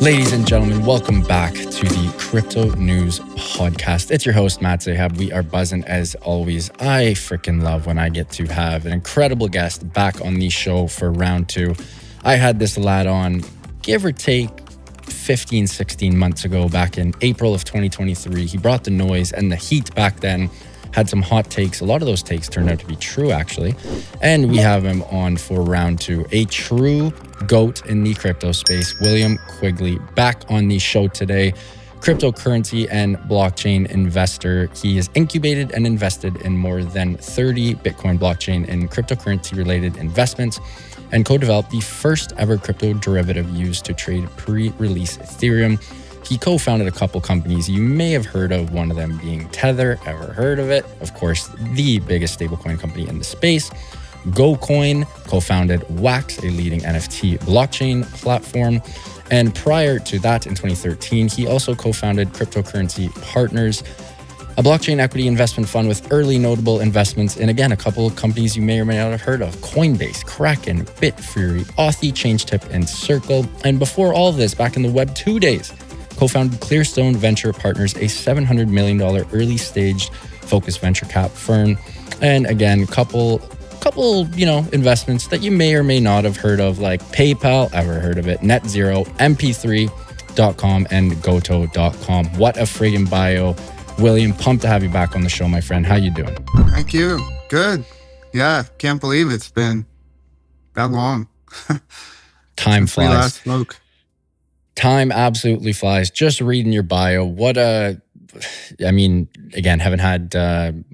Ladies and gentlemen, welcome back to the Crypto News Podcast. It's your host, Matt Zahab. We are buzzing as always. I freaking love when I get to have an incredible guest back on the show for round two. I had this lad on, give or take, 15, 16 months ago, back in April of 2023. He brought the noise and the heat back then, had some hot takes. A lot of those takes turned out to be true, actually. And we have him on for round two, a true GOAT in the crypto space, William Quigley, back on the show today. Cryptocurrency and blockchain investor. He is incubated and invested in more than 30 Bitcoin blockchain and cryptocurrency related investments, and co-developed the first ever crypto derivative used to trade pre-release Ethereum. He co-founded a couple companies you may have heard of, one of them being Tether. Ever heard of it? Of course, the biggest stablecoin company in the space. GoCoin, co-founded Wax, a leading NFT blockchain platform. And prior to that, in 2013, he also co-founded Cryptocurrency Partners, a blockchain equity investment fund with early notable investments in, again, a couple of companies you may or may not have heard of: Coinbase, Kraken, Bitfury, Authy, ChangeTip, and Circle. And before all of this, back in the Web 2 days, co-founded Clearstone Venture Partners, a $700 million early stage focused venture cap firm. And again, couple, investments that you may or may not have heard of, like PayPal, ever heard of it, Net Zero, MP3.com, and Goto.com. What a friggin' bio. William, pumped to have you back on the show, my friend. How you doing? Thank you. Good. Yeah, can't believe it's been that long. Time since we flies. last spoke. Time absolutely flies. Just reading your bio, again, haven't had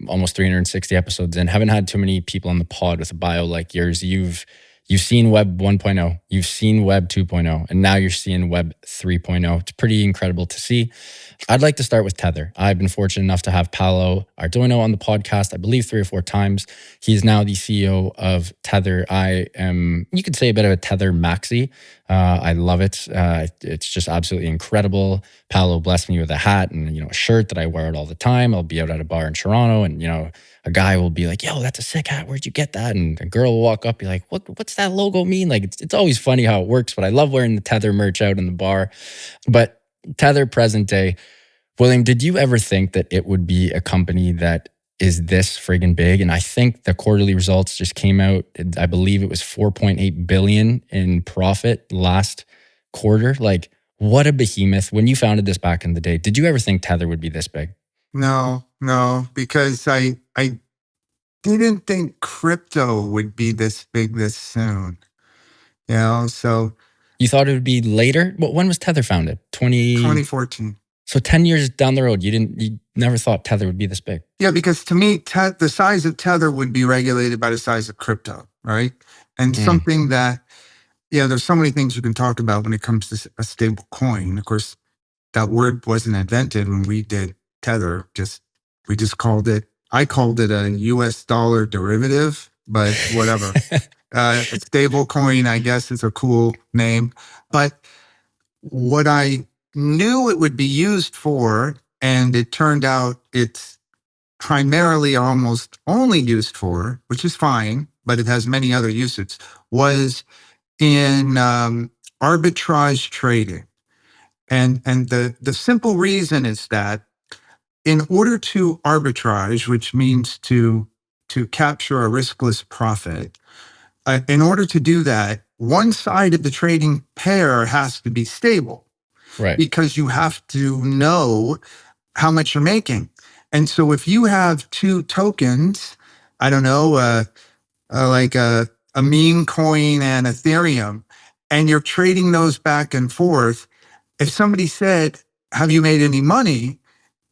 almost 360 episodes in, haven't had too many people on the pod with a bio like yours. You've seen Web 1.0, you've seen Web 2.0, and now you're seeing Web 3.0. It's pretty incredible to see. I'd like to start with Tether. I've been fortunate enough to have Paolo Ardoino on the podcast, I believe 3 or 4 times. He's now the CEO of Tether. I am, you could say, a bit of a Tether maxi. I love it. It's just absolutely incredible. Paolo blessed me with a hat and, a shirt that I wear it all the time. I'll be out at a bar in Toronto and, a guy will be like, yo, that's a sick hat. Where'd you get that? And a girl will walk up, be like, what's that logo mean? Like, it's always funny how it works, but I love wearing the Tether merch out in the bar. But Tether present day. William, did you ever think that it would be a company that is this friggin' big? And I think the quarterly results just came out. I believe it was 4.8 billion in profit last quarter. Like, what a behemoth. When you founded this back in the day, did you ever think Tether would be this big? No, because I didn't think crypto would be this big this soon. So you thought it would be later? When was Tether founded? 2014. So 10 years down the road, you never thought Tether would be this big? Yeah, because to me, the size of Tether would be regulated by the size of crypto, right? And something that, there's so many things you can talk about when it comes to a stable coin. Of course, that word wasn't invented when we did Tether. We just called it, I called it a US dollar derivative, but whatever. A stable coin, I guess, is a cool name. But what I knew it would be used for, and it turned out it's primarily almost only used for, which is fine, but it has many other uses, was in arbitrage trading. And the simple reason is that in order to arbitrage, which means to capture a riskless profit, in order to do that, one side of the trading pair has to be stable. Right. Because you have to know how much you're making. And so if you have 2 tokens, I don't know, like a meme coin and Ethereum, and you're trading those back and forth, if somebody said, have you made any money?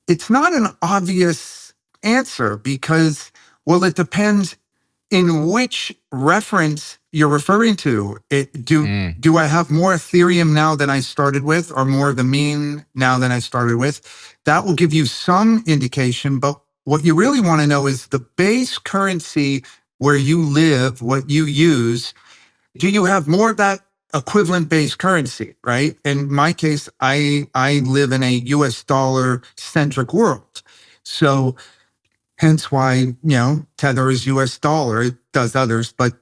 It's not an obvious answer because, well, it depends in which reference you're referring to. Do I have more Ethereum now than I started with, or more of the meme now than I started with? That will give you some indication, but what you really want to know is the base currency where you live, what you use. Do you have more of that equivalent base currency, right? In my case, I live in a US dollar centric world. So hence why, Tether is US dollar. It does others, but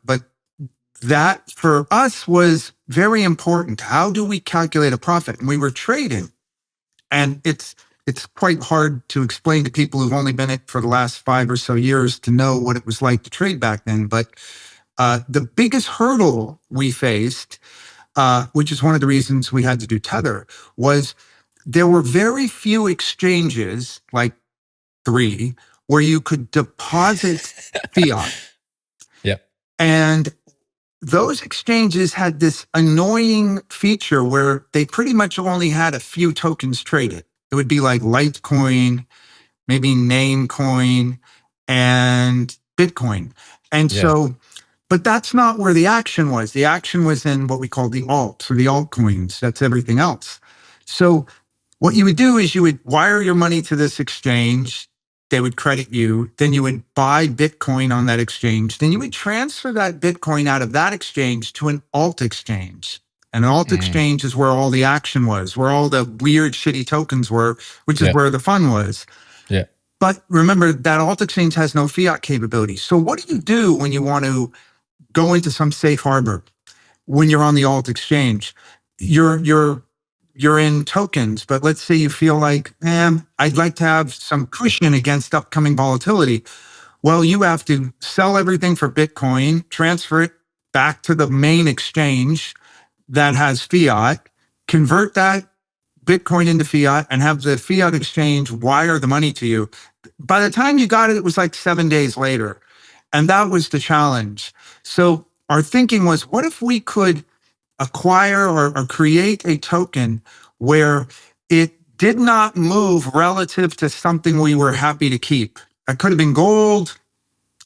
that for us was very important. How do we calculate a profit? And we were trading. And it's quite hard to explain to people who've only been in it for the last 5 or so years to know what it was like to trade back then. But the biggest hurdle we faced, which is one of the reasons we had to do Tether, was there were very few exchanges, like 3, where you could deposit fiat. Yep. And those exchanges had this annoying feature where they pretty much only had a few tokens traded. It would be like Litecoin, maybe Namecoin, and Bitcoin. And so, but that's not where the action was. The action was in what we call the alts or the altcoins. That's everything else. So what you would do is you would wire your money to this exchange. They would credit you. Then you would buy Bitcoin on that exchange. Then you would transfer that Bitcoin out of that exchange to an alt exchange. And an alt exchange is where all the action was, where all the weird, shitty tokens were, which is where the fun was. Yeah. But remember, that alt exchange has no fiat capability. So what do you do when you want to go into some safe harbor? When you're on the alt exchange, you're in tokens, but let's say you feel like, I'd like to have some cushion against upcoming volatility. Well, you have to sell everything for Bitcoin, transfer it back to the main exchange that has fiat, convert that Bitcoin into fiat, and have the fiat exchange wire the money to you. By the time you got it, it was like 7 days later. And that was the challenge. So our thinking was, what if we could acquire or create a token where it did not move relative to something we were happy to keep? It could have been gold,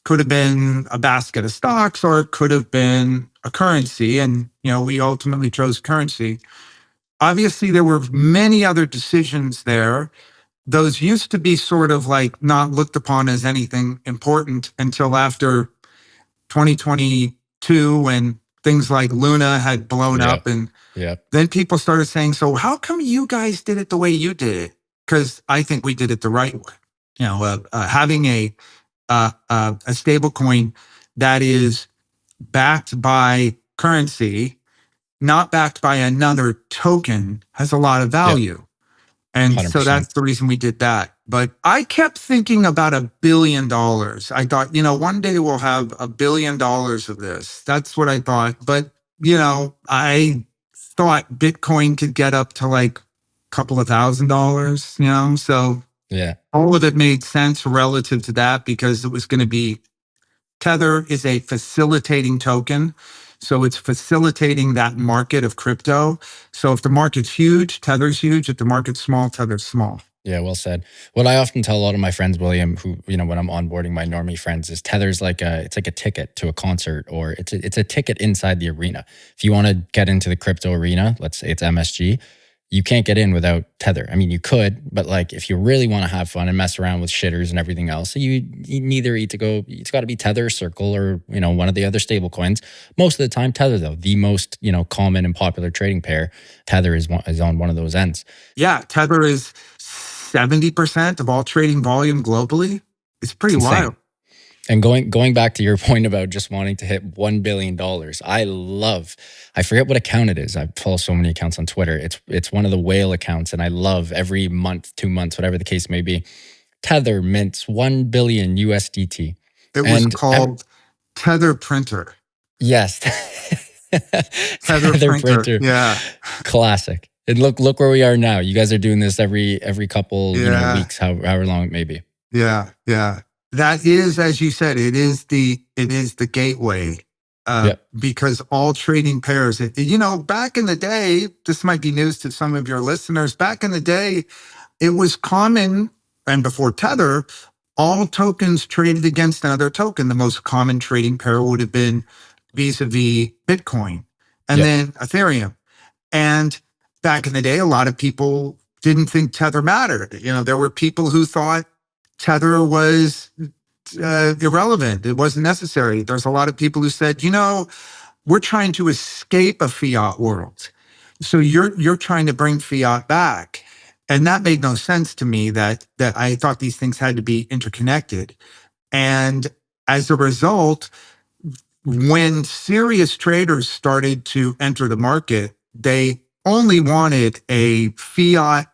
could have been a basket of stocks, or it could have been a currency. And, we ultimately chose currency. Obviously, there were many other decisions there. Those used to be sort of like not looked upon as anything important until after 2022, when things like Luna had blown up. And then people started saying, so how come you guys did it the way you did it? Because I think we did it the right way. Having a stable coin that is backed by currency, not backed by another token, has a lot of value. And 100%. So that's the reason we did that. But I kept thinking about $1 billion. I thought, one day we'll have $1 billion of this. That's what I thought. But, I thought Bitcoin could get up to like a couple of $1,000s, so all of it made sense relative to that, because it was going to be, Tether is a facilitating token. So it's facilitating that market of crypto. So if the market's huge, Tether's huge. If the market's small, Tether's small. Yeah, well said. What I often tell a lot of my friends, William, who, when I'm onboarding my normie friends, is Tether's it's like a ticket to a concert, or it's a ticket inside the arena. If you want to get into the crypto arena, let's say it's MSG, you can't get in without Tether. I mean, you could, but like if you really want to have fun and mess around with shitters and everything else, you neither it's got to be Tether, Circle, or one of the other stable coins. Most of the time, Tether though, the most common and popular trading pair, Tether is on one of those ends. Yeah, Tether is 70% of all trading volume globally. It's pretty wild. And going back to your point about just wanting to hit $1 billion, I forget what account it is. I follow so many accounts on Twitter. It's one of the whale accounts, and I love every month, 2 months, whatever the case may be, Tether mints 1 billion USDT. It was called Tether Printer. Yes. Tether Printer. Yeah. Classic. And look where we are now. You guys are doing this every couple weeks, however long it may be. Yeah. Yeah. That is, as you said, it is the gateway, because all trading pairs, back in the day, this might be news to some of your listeners. Back in the day, it was common, and before Tether, all tokens traded against another token. The most common trading pair would have been vis-a-vis Bitcoin and then Ethereum. And back in the day, a lot of people didn't think Tether mattered. There were people who thought Tether was irrelevant. It wasn't necessary. There's a lot of people who said, we're trying to escape a fiat world. So you're trying to bring fiat back. And that made no sense to me, that I thought these things had to be interconnected. And as a result, when serious traders started to enter the market, they only wanted a fiat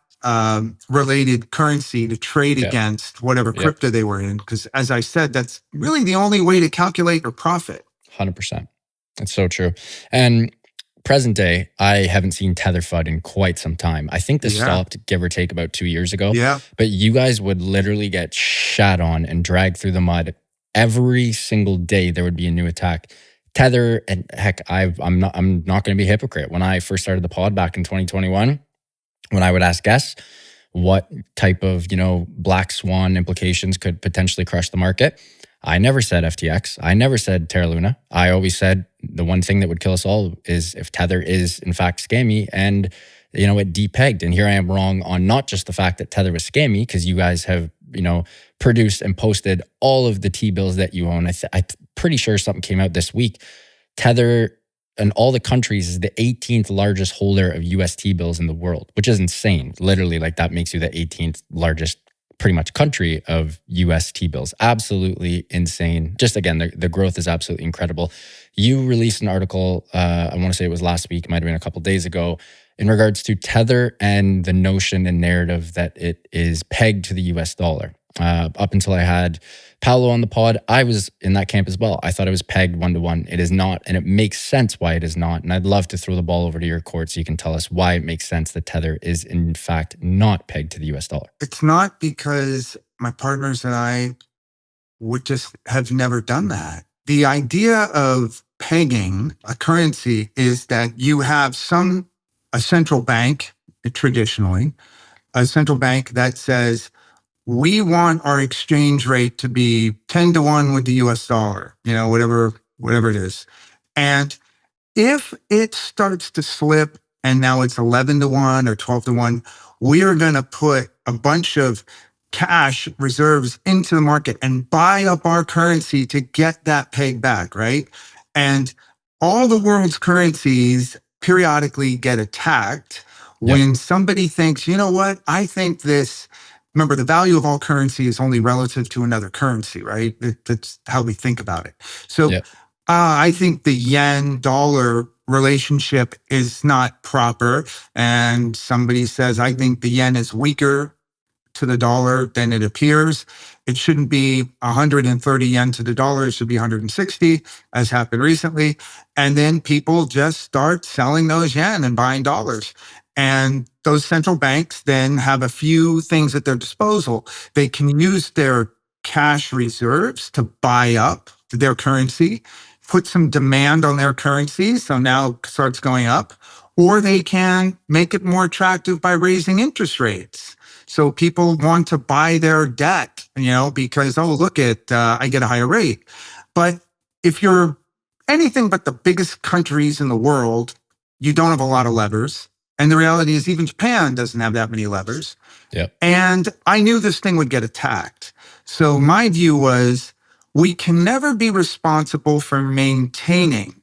related currency to trade against whatever crypto they were in. Because as I said, that's really the only way to calculate your profit. 100%. It's so true. And present day, I haven't seen Tether FUD in quite some time. I think this stopped, give or take, about 2 years ago. Yeah. But you guys would literally get shat on and dragged through the mud. Every single day there would be a new attack. Tether, and heck, I'm not going to be a hypocrite. When I first started the pod back in 2021, when I would ask guests what type of, black swan implications could potentially crush the market, I never said FTX. I never said Terra Luna. I always said the one thing that would kill us all is if Tether is in fact scammy and, it depegged. And here I am wrong on not just the fact that Tether was scammy, because you guys have, produced and posted all of the T-bills that you own. I'm pretty sure something came out this week. Tether in all the countries is the 18th largest holder of US T-bills in the world, which is insane. Literally, like, that makes you the 18th largest pretty much country of US T-bills. Absolutely insane. Just again, the growth is absolutely incredible. You released an article, I want to say it was last week, it might have been a couple of days ago, in regards to Tether and the notion and narrative that it is pegged to the US dollar. Up until I had Paolo on the pod, I was in that camp as well. I thought it was pegged 1-to-1. It is not, and it makes sense why it is not. And I'd love to throw the ball over to your court so you can tell us why it makes sense that Tether is in fact not pegged to the US dollar. It's not, because my partners and I would just have never done that. The idea of pegging a currency is that you have a central bank, traditionally, a central bank that says, we want our exchange rate to be 10-to-1 with the US dollar, whatever it is. And if it starts to slip and now it's 11-to-1 or 12-to-1, we are going to put a bunch of cash reserves into the market and buy up our currency to get that peg back, right? And all the world's currencies periodically get attacked when somebody thinks, you know what, I think this. Remember, the value of all currency is only relative to another currency, right? That's how we think about it. So I think the yen-dollar relationship is not proper. And somebody says, I think the yen is weaker to the dollar than it appears. It shouldn't be 130 yen to the dollar. It should be 160, as happened recently. And then people just start selling those yen and buying dollars. And those central banks then have a few things at their disposal. They can use their cash reserves to buy up their currency, put some demand on their currency, so now it starts going up, or they can make it more attractive by raising interest rates. So people want to buy their debt, because, look at, I get a higher rate. But if you're anything but the biggest countries in the world, you don't have a lot of levers. And the reality is even Japan doesn't have that many levers. And I knew this thing would get attacked. So my view was, we can never be responsible for maintaining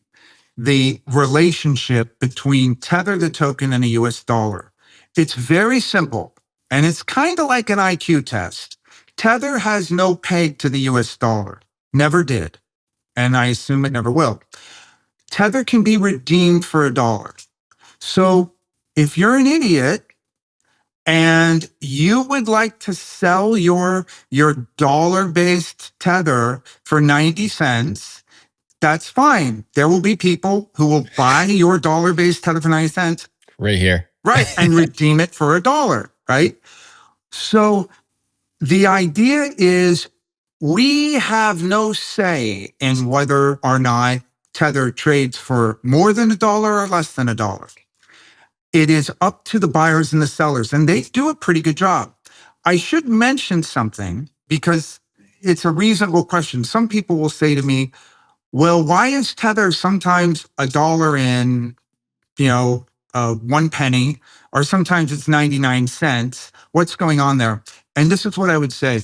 the relationship between Tether, the token, and the US dollar. It's very simple. And it's kind of like an IQ test. Tether has no peg to the US dollar. Never did. And I assume it never will. Tether can be redeemed for $1. So if you're an idiot and you would like to sell your dollar-based Tether for 90 cents, that's fine. There will be people who will buy your dollar-based Tether for 90 cents. Right here. Right. And redeem it for $1, right? So the idea is, we have no say in whether or not Tether trades for more than $1 or less than $1. It is up to the buyers and the sellers, and they do a pretty good job. I should mention something, because it's a reasonable question. Some people will say to me, well, why is Tether sometimes $1 in, 1 penny, or sometimes it's 99 cents? What's going on there? And this is what I would say.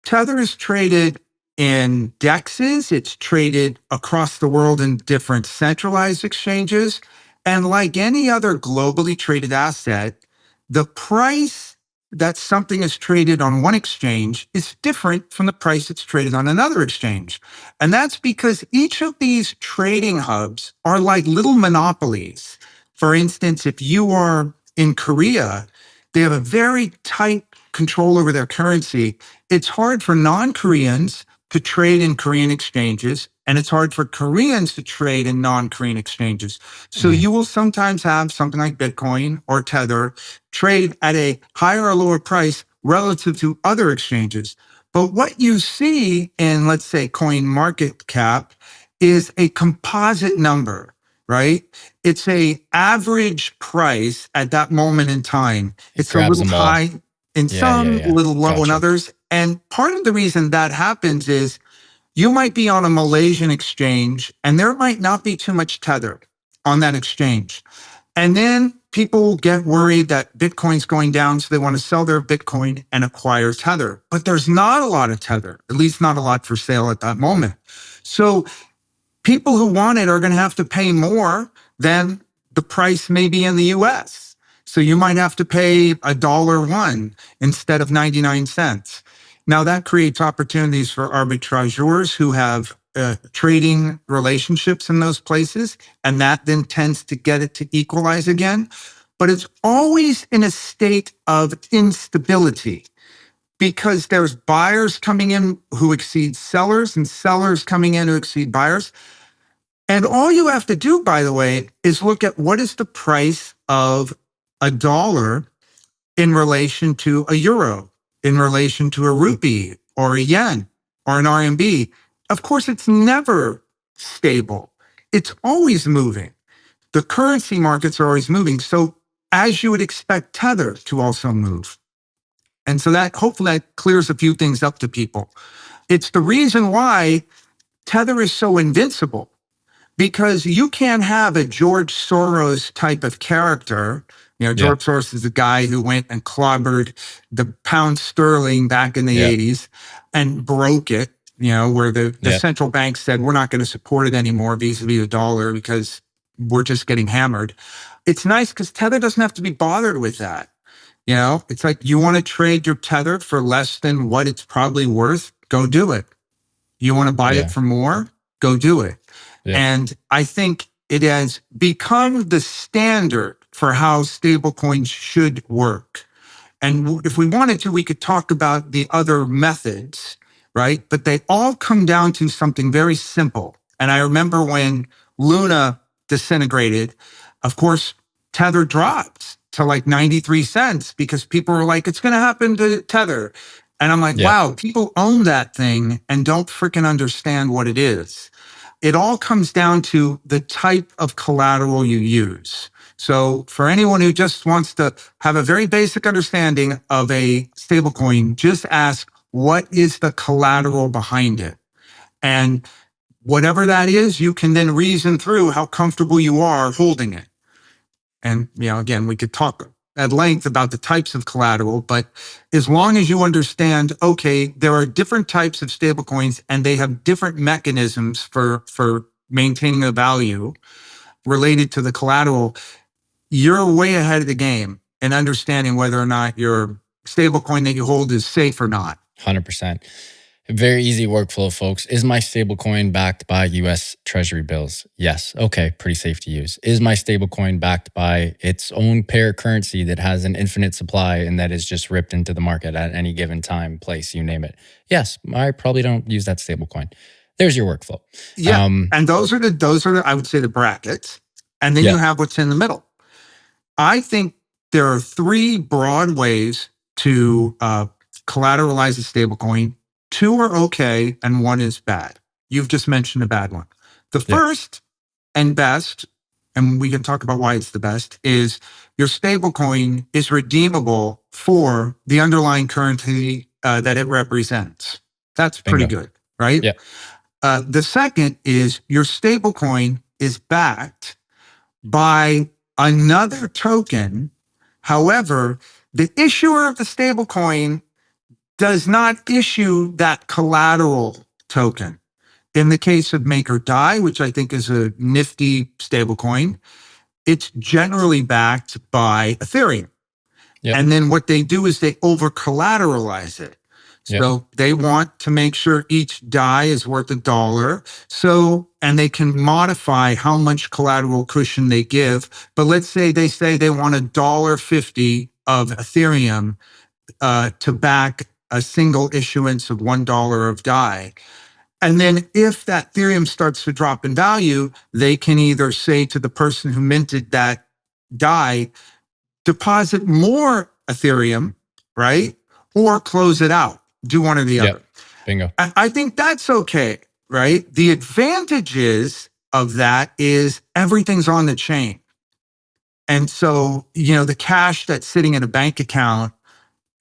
Tether is traded in DEXs. It's traded across the world in different centralized exchanges. And like any other globally traded asset, the price that something is traded on one exchange is different from the price it's traded on another exchange. And that's because each of these trading hubs are like little monopolies. For instance, if you are in Korea, they have a very tight control over their currency. It's hard for non-Koreans to trade in Korean exchanges, and it's hard for Koreans to trade in non-Korean exchanges. So you will sometimes have something like Bitcoin or Tether trade at a higher or lower price relative to other exchanges. But what you see in, let's say, coin market cap is a composite number, right? It's a average price at that moment in time. It's a little high in some, little low in others. And part of the reason that happens is you might be on a Malaysian exchange and there might not be too much Tether on that exchange. And then people get worried that Bitcoin's going down, so they want to sell their Bitcoin and acquire Tether. But there's not a lot of Tether, at least not a lot for sale at that moment. So people who want it are going to have to pay more than the price maybe in the US. So you might have to pay $1 instead of 99 cents. Now that creates opportunities for arbitrageurs who have trading relationships in those places, and that then tends to get it to equalize again. But it's always in a state of instability because there's buyers coming in who exceed sellers and sellers coming in who exceed buyers. And all you have to do, by the way, is look at what is the price of $1 in relation to a euro, in relation to a rupee or a yen or an RMB. Of course, it's never stable. It's always moving. The currency markets are always moving. So as you would expect Tether to also move. And so that hopefully that clears a few things up to people. It's the reason why Tether is so invincible, because you can't have a George Soros type of character. You know, George Soros is the guy who went and clobbered the pound sterling back in the 80s and broke it, you know, where the central bank said, we're not going to support it anymore vis-a-vis the dollar because we're just getting hammered. It's nice because Tether doesn't have to be bothered with that. You know, it's like you want to trade your Tether for less than what it's probably worth, go do it. You want to buy it for more, go do it. And I think it has become the standard for how stablecoins should work. And if we wanted to, we could talk about the other methods, right? But they all come down to something very simple. And I remember when Luna disintegrated, of course, Tether dropped to like 93 cents because people were like, it's going to happen to Tether. And I'm like, wow, people own that thing and don't freaking understand what it is. It all comes down to the type of collateral you use. So for anyone who just wants to have a very basic understanding of a stablecoin, just ask, what is the collateral behind it? And whatever that is, you can then reason through how comfortable you are holding it. And, you know, again, we could talk at length about the types of collateral, but as long as you understand, okay, there are different types of stablecoins and they have different mechanisms for maintaining the value related to the collateral, you're way ahead of the game in understanding whether or not your stablecoin that you hold is safe or not. 100%. Very easy workflow, folks. Is my stablecoin backed by US Treasury bills? Yes. Okay, pretty safe to use. Is my stablecoin backed by its own pair currency that has an infinite supply and that is just ripped into the market at any given time, place, you name it? Yes, I probably don't use that stablecoin. There's your workflow. Yeah, and those are the I would say the brackets, and then you have what's in the middle. I think there are three broad ways to collateralize a stablecoin. Two are okay, and one is bad. You've just mentioned a bad one. The first and best, and we can talk about why it's the best, is your stablecoin is redeemable for the underlying currency that it represents. That's pretty good, right? Yeah. The second is your stablecoin is backed by another token. However, the issuer of the stablecoin does not issue that collateral token. In the case of Make or Die, which I think is a nifty stablecoin, it's generally backed by Ethereum. Yep. And then what they do is they over collateralize it. So they want to make sure each DAI is worth $1. So, and they can modify how much collateral cushion they give. But let's say they want $1.50 of Ethereum to back a single issuance of $1 of DAI. And then if that Ethereum starts to drop in value, they can either say to the person who minted that DAI, deposit more Ethereum, right? Or close it out. Do one or the other. Bingo. I think that's okay, right? The advantages of that is everything's on the chain. And so, the cash that's sitting in a bank account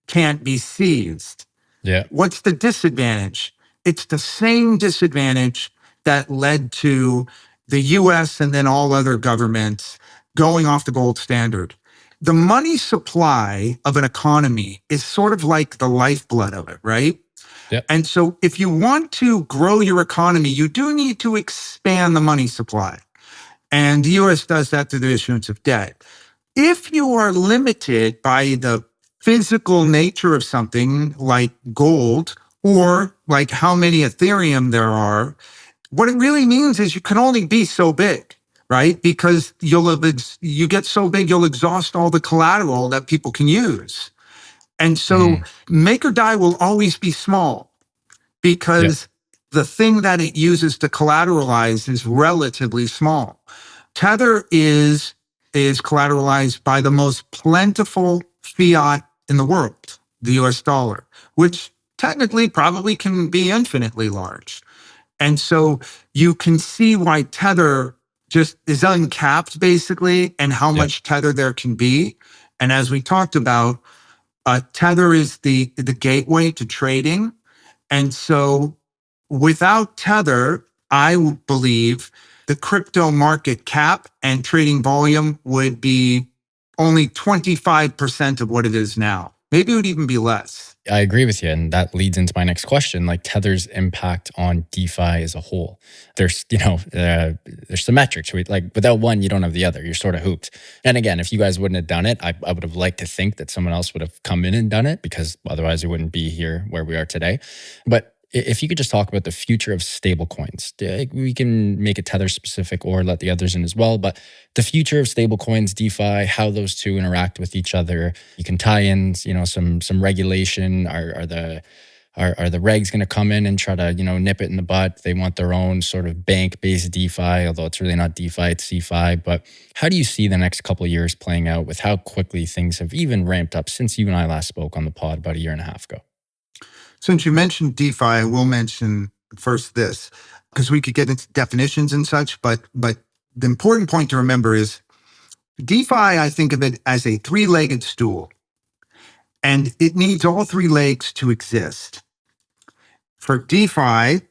can't be seized. Yeah. What's the disadvantage? It's the same disadvantage that led to the US and then all other governments going off the gold standard. The money supply of an economy is sort of like the lifeblood of it, right? Yep. And so if you want to grow your economy, you do need to expand the money supply. And the US does that through the issuance of debt. If you are limited by the physical nature of something like gold or like how many Ethereum there are, what it really means is you can only be so big, right? Because you get so big, you'll exhaust all the collateral that people can use. And so make or die will always be small because the thing that it uses to collateralize is relatively small. Tether is collateralized by the most plentiful fiat in the world, the US dollar, which technically probably can be infinitely large. And so you can see why Tether just is uncapped basically and how much Tether there can be. And as we talked about, Tether is the gateway to trading. And so without Tether, I believe the crypto market cap and trading volume would be only 25% of what it is now. Maybe it would even be less. I agree with you. And that leads into my next question, like Tether's impact on DeFi as a whole. There's, there's some metrics. Like without one, you don't have the other. You're sort of hooped. And again, if you guys wouldn't have done it, I would have liked to think that someone else would have come in and done it because otherwise we wouldn't be here where we are today. But if you could just talk about the future of stablecoins, we can make it Tether specific or let the others in as well. But the future of stablecoins, DeFi, how those two interact with each other. You can tie in, some regulation. Are the regs going to come in and try to, nip it in the butt? They want their own sort of bank-based DeFi, although it's really not DeFi, it's CeFi. But how do you see the next couple of years playing out with how quickly things have even ramped up since you and I last spoke on the pod about a year and a half ago? Since you mentioned DeFi, I will mention first this, because we could get into definitions and such, but the important point to remember is DeFi, I think of it as a three-legged stool, and it needs all three legs to exist. For DeFi,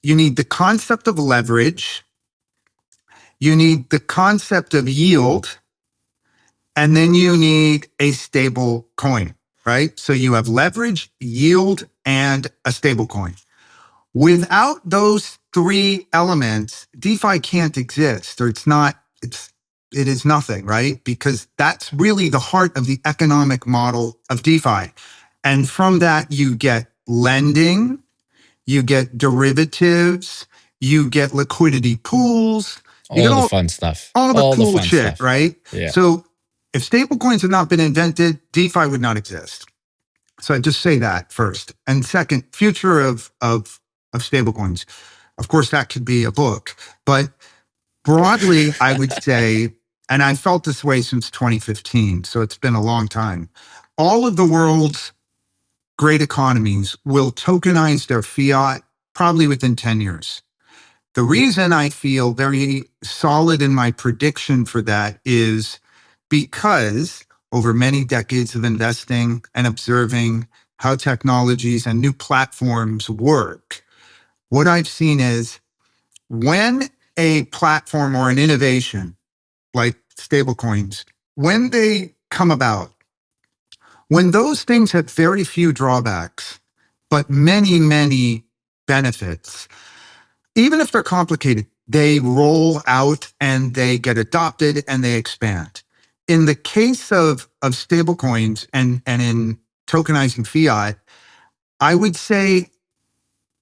you need the concept of leverage, you need the concept of yield, and then you need a stable coin. Right? So you have leverage, yield, and a stable coin. Without those three elements, DeFi can't exist, or it is nothing, right? Because that's really the heart of the economic model of DeFi. And from that, you get lending, you get derivatives, you get liquidity pools. All the fun stuff. All the cool shit, right? Yeah. So if stablecoins had not been invented, DeFi would not exist. So I just say that first. And second, future of stablecoins. Of course, that could be a book. But broadly, I would say, and I felt this way since 2015, so it's been a long time, all of the world's great economies will tokenize their fiat probably within 10 years. The reason I feel very solid in my prediction for that is because over many decades of investing and observing how technologies and new platforms work, what I've seen is when a platform or an innovation like stablecoins, when they come about, when those things have very few drawbacks, but many, many benefits, even if they're complicated, they roll out and they get adopted and they expand. in the case of stablecoins and in tokenizing fiat, I would say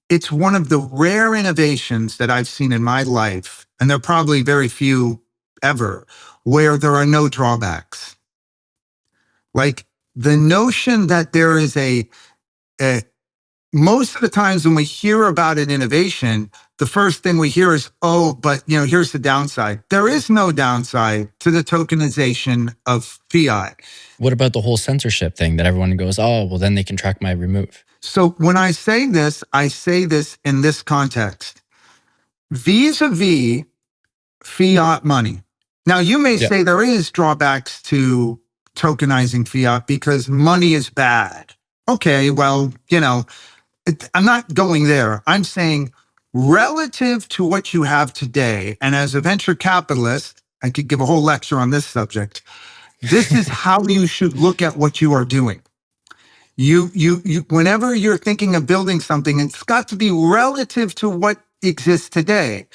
it's one of the rare innovations that I've seen in my life, and there are probably very few ever, where there are no drawbacks. Like the notion that there is most of the times when we hear about an innovation, the first thing we hear is, oh, but here's the downside. There is no downside to the tokenization of fiat. What about the whole censorship thing that everyone goes, oh, well, then they can track my remove? So when I say this in this context, vis-a-vis fiat money. Now, you may say there is drawbacks to tokenizing fiat because money is bad. Okay, well, I'm not going there. I'm saying relative to what you have today, and as a venture capitalist, I could give a whole lecture on this subject. This is how you should look at what you are doing. You whenever you're thinking of building something, it's got to be relative to what exists today.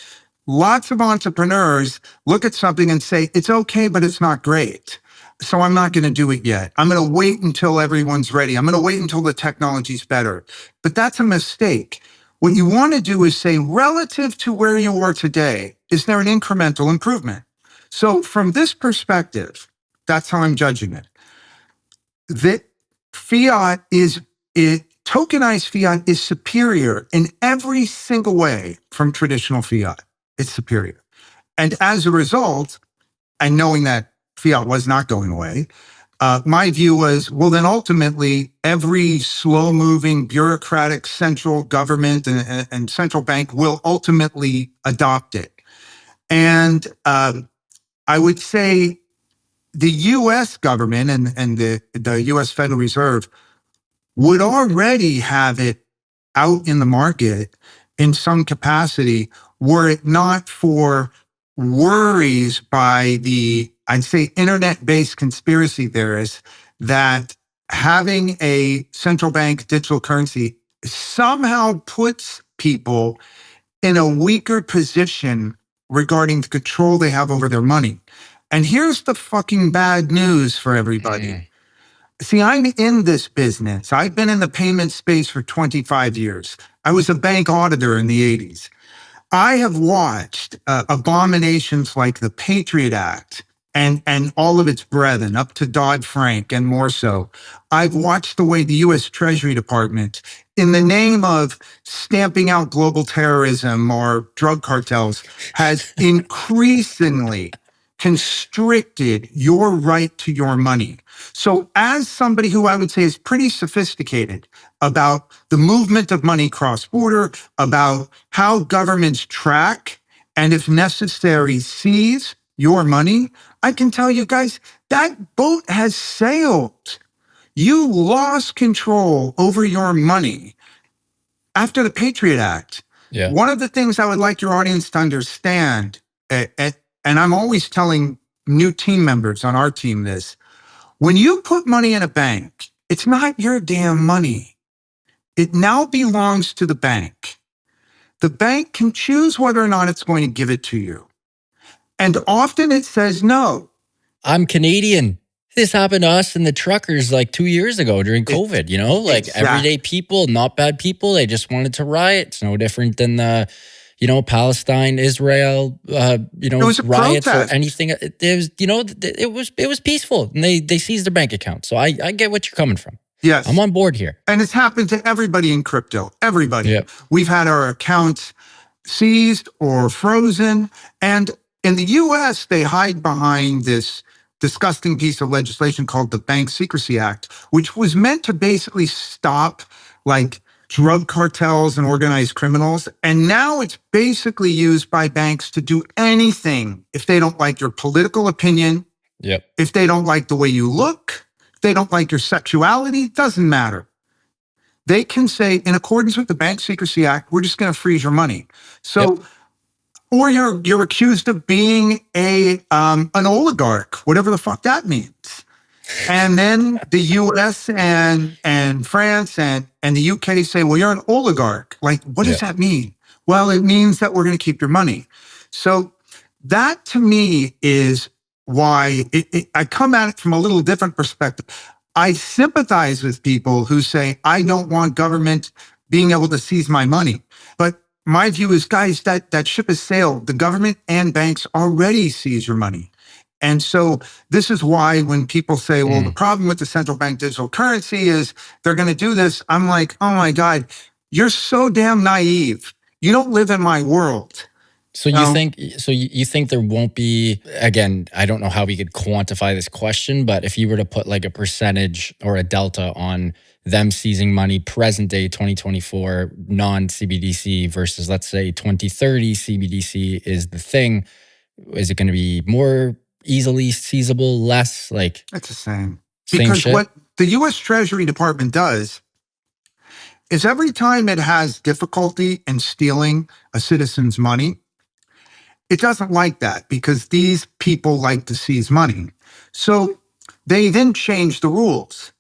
Lots of entrepreneurs look at something and say, it's okay, but it's not great. So I'm not going to do it yet. I'm going to wait until everyone's ready. I'm going to wait until the technology's better. But that's a mistake. What you want to do is say, relative to where you are today, is there an incremental improvement? So from this perspective, that's how I'm judging it. That tokenized fiat is superior in every single way from traditional fiat. It's superior. And as a result, and knowing that fiat was not going away, my view was, well, then ultimately every slow-moving bureaucratic central government and central bank will ultimately adopt it. And I would say the U.S. government and the U.S. Federal Reserve would already have it out in the market in some capacity were it not for worries by the, I'd say, internet-based conspiracy theorists that having a central bank digital currency somehow puts people in a weaker position regarding the control they have over their money. And here's the fucking bad news for everybody. See, I'm in this business. I've been in the payment space for 25 years. I was a bank auditor in the 80s. I have watched abominations like the Patriot Act and all of its brethren, up to Dodd-Frank and more so. I've watched the way the U.S. Treasury Department, in the name of stamping out global terrorism or drug cartels, has increasingly constricted your right to your money. So as somebody who I would say is pretty sophisticated about the movement of money cross-border, about how governments track and if necessary seize your money, I can tell you guys, that boat has sailed. You lost control over your money after the Patriot Act. Yeah. One of the things I would like your audience to understand, and I'm always telling new team members on our team this, when you put money in a bank, it's not your damn money. It now belongs to the bank. The bank can choose whether or not it's going to give it to you. And often it says no. I'm Canadian. This happened to us and the truckers like 2 years ago during COVID, exactly. Everyday people, not bad people. They just wanted to riot. It's no different than the, Palestine, Israel, it was a riots protest. Or anything. It was peaceful and they seized their bank account. So I get what you're coming from. Yes. I'm on board here. And it's happened to everybody in crypto. Everybody. Yep. We've had our accounts seized or frozen. And in the US, they hide behind this disgusting piece of legislation called the Bank Secrecy Act, which was meant to basically stop drug cartels and organized criminals. And now it's basically used by banks to do anything if they don't like your political opinion, if they don't like the way you look, if they don't like your sexuality, doesn't matter. They can say, in accordance with the Bank Secrecy Act, we're just going to freeze your money. So, or you're accused of being an oligarch, whatever the fuck that means. And then the US and France and the UK say, well, you're an oligarch. What does that mean? Well, it means that we're going to keep your money. So that to me is why I come at it from a little different perspective. I sympathize with people who say, I don't want government being able to seize my money. But my view is, guys, that ship has sailed. The government and banks already seize your money. And so this is why when people say, well, the problem with the central bank digital currency is they're going to do this, I'm like, oh my God, you're so damn naive. You don't live in my world. So you think there won't be, again, I don't know how we could quantify this question, but if you were to put like a percentage or a delta on them seizing money present day 2024 non-CBDC versus let's say 2030 CBDC is the thing, is it going to be more easily seizable, less? Like, it's the same. Same Because shit? what the US Treasury Department does is every time it has difficulty in stealing a citizen's money, it doesn't like that because these people like to seize money. So they then change the rules.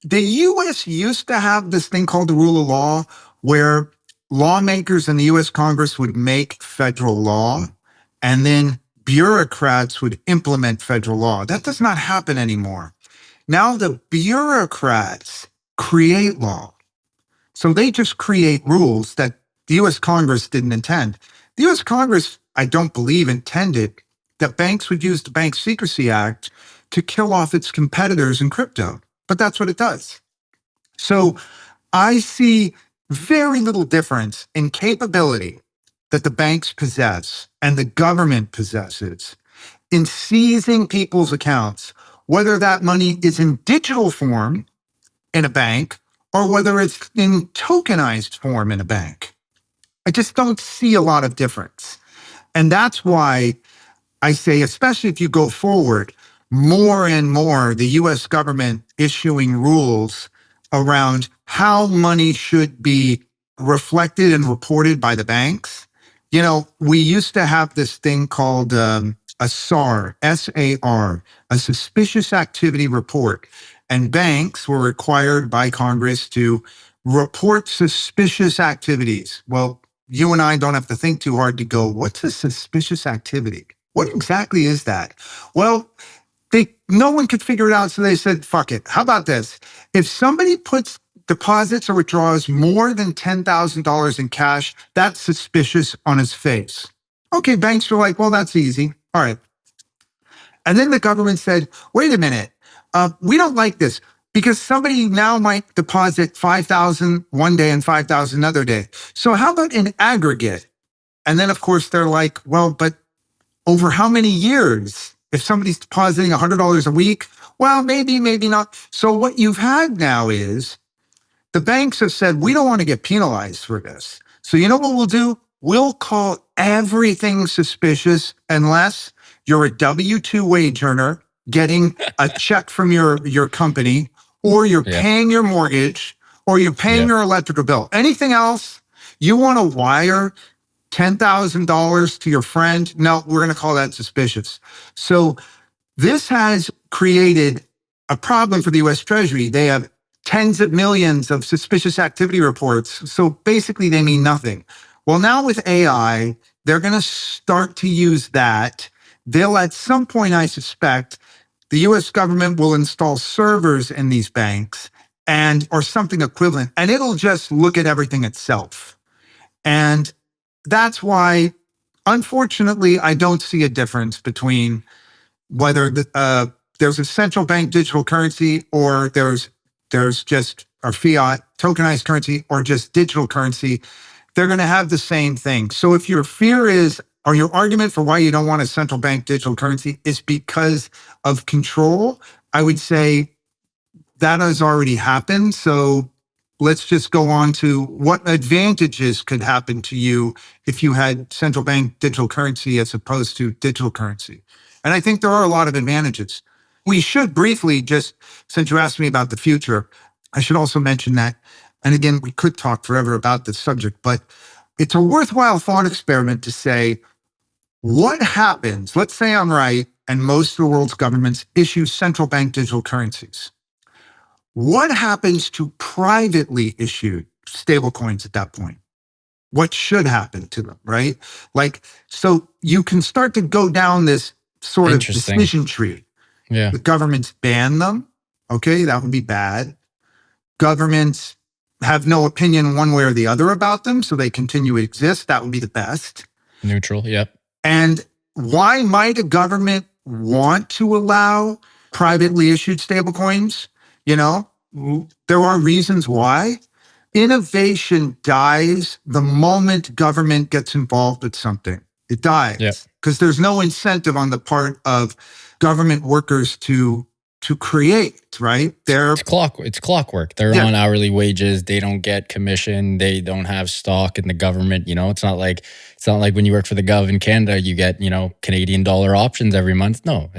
The US used to have this thing called the rule of law, where lawmakers in the US Congress would make federal law and then bureaucrats would implement federal law. That does not happen anymore. Now the bureaucrats create law. So they just create rules that the US Congress didn't intend. The US Congress, I don't believe, intended that banks would use the Bank Secrecy Act to kill off its competitors in crypto, but that's what it does. So I see very little difference in capability that the banks possess and the government possesses in seizing people's accounts, whether that money is in digital form in a bank or whether it's in tokenized form in a bank. I just don't see a lot of difference. And that's why I say, especially if you go forward, more and more the US government issuing rules around how money should be reflected and reported by the banks. You know, we used to have this thing called a SAR, S-A-R, a suspicious activity report. And banks were required by Congress to report suspicious activities. Well, you and I don't have to think too hard to go, what's a suspicious activity? What exactly is that? Well, no one could figure it out, so they said, fuck it. How about this? If somebody deposits or withdraws more than $10,000 in cash, that's suspicious on his face. Okay, banks were like, well, that's easy. All right. And then the government said, wait a minute, we don't like this because somebody now might deposit 5,000 one day and 5,000 another day. So how about in aggregate? And then, of course, they're like, well, but over how many years? If somebody's depositing $100 a week, well, maybe, maybe not. So what you've had now is the banks have said, we don't want to get penalized for this. So you know what we'll do? We'll call everything suspicious unless you're a W-2 wage earner getting a check from your company, or you're paying your mortgage, or you're paying your electrical bill. Anything else, you want to wire $10,000 to your friend? No, we're going to call that suspicious. So this has created a problem for the US Treasury. They have tens of millions of suspicious activity reports. So basically they mean nothing. Well, now with AI, they're going to start to use that. They'll at some point, I suspect, the US government will install servers in these banks or something equivalent, and it'll just look at everything itself. And that's why, unfortunately, I don't see a difference between whether there's a central bank digital currency or there's just a fiat tokenized currency or just digital currency. They're going to have the same thing. So if your fear is, or your argument for why you don't want a central bank digital currency is because of control, I would say that has already happened. So let's just go on to what advantages could happen to you if you had central bank digital currency as opposed to digital currency. And I think there are a lot of advantages. We should briefly, just since you asked me about the future, I should also mention that, and again, we could talk forever about this subject, but it's a worthwhile thought experiment to say, what happens, let's say I'm right, and most of the world's governments issue central bank digital currencies. What happens to privately issued stablecoins at that point? What should happen to them, right? Like, so you can start to go down this sort of Interesting. decision tree. Yeah. The governments ban them. Okay, that would be bad. Governments have no opinion one way or the other about them, so they continue to exist. That would be the best. Neutral. Yep. And why might a government want to allow privately issued stablecoins? You know, there are reasons why. Innovation dies the moment government gets involved with something. It dies because there's no incentive on the part of government workers to create, right? It's clockwork. They're on hourly wages. They don't get commission. They don't have stock in the government. You know, it's not like when you work for the gov in Canada, you get, you know, Canadian dollar options every month. No,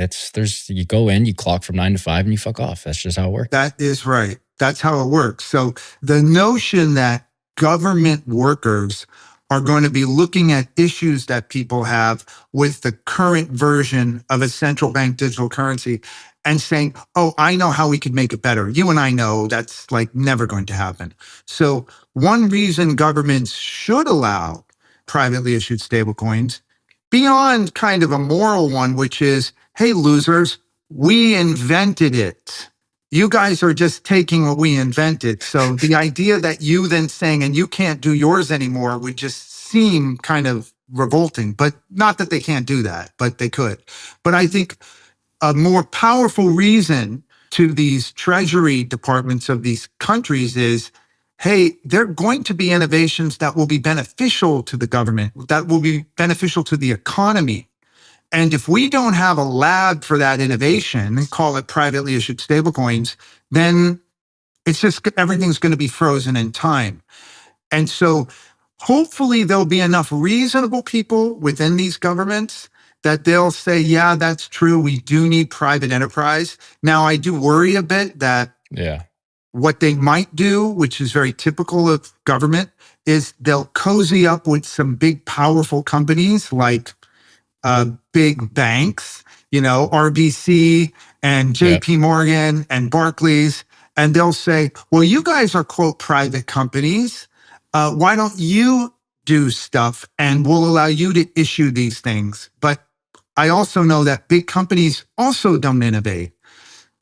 you go in, you clock from 9 to 5 and you fuck off. That's just how it works. That is right. That's how it works. So the notion that government workers are going to be looking at issues that people have with the current version of a central bank digital currency and saying, oh, I know how we could make it better. You and I know that's like never going to happen. So one reason governments should allow privately issued stablecoins, beyond kind of a moral one, which is, hey, losers, we invented it. You guys are just taking what we invented. So the idea that you then saying, and you can't do yours anymore, would just seem kind of revolting. But not that they can't do that, but they could. But I think a more powerful reason to these treasury departments of these countries is, hey, there are going to be innovations that will be beneficial to the government, that will be beneficial to the economy. And if we don't have a lab for that innovation and call it privately issued stablecoins, then it's just everything's going to be frozen in time. And so hopefully there'll be enough reasonable people within these governments that they'll say, yeah, that's true. We do need private enterprise. Now, I do worry a bit that what they might do, which is very typical of government, is they'll cozy up with some big, powerful companies like big banks, you know, RBC and JP Morgan and Barclays. And they'll say, well, you guys are, quote, private companies. Why don't you do stuff and we'll allow you to issue these things? But I also know that big companies also don't innovate.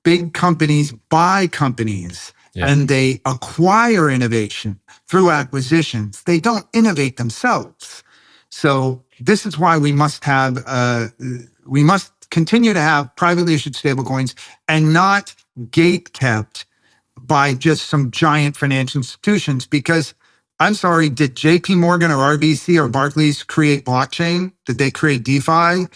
Big companies buy companies and they acquire innovation through acquisitions. They don't innovate themselves. So this is why we must continue to have privately issued stablecoins and not gate kept by just some giant financial institutions. Because I'm sorry, did JP Morgan or RBC or Barclays create blockchain? Did they create DeFi?